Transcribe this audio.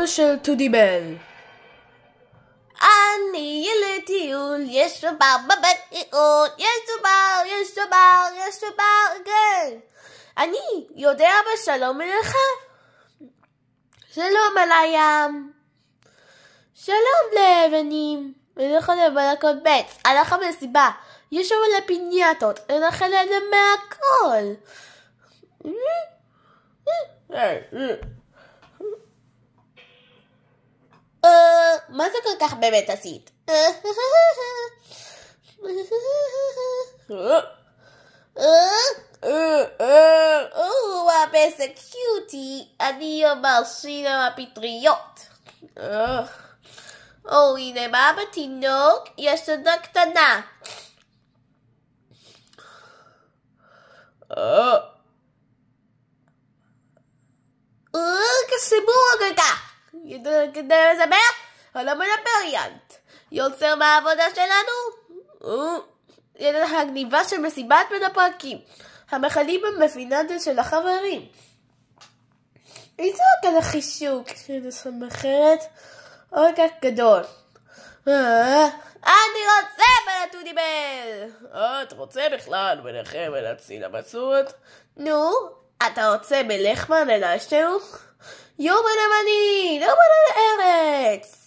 של טודיבל. אני ילד טיול, יש לו בר בבריאות, יש לו בר, כן. אני יודע בשלום אליך. שלום על הים. שלום לאבנים. ולך למלכות בית, הלך המסיבה. יש שם מלא פינייטות, אנחנו נהנה מהכל. מה זה כל כך באמת עשית? איזה קיוטי, אני אומר שינה מהפטריות. הנה מה בתינוק? יש לנו קטנה. כסיבור כל כך. כדי לסבר על המונפריאנט. יוצר מהעבודה שלנו. יש הגניבה של מסיבת בין הפרקים. המכלים במפיננטה של החברים. איזה רק על החישוק שנסמכרת עוד כך גדול. אני רוצה בלטודיבל. את רוצה בכלל ביניכם ולהציל המסורת? נו, אתה רוצה בלחמן אלשהו? יום הנמני, לא בן הארץ.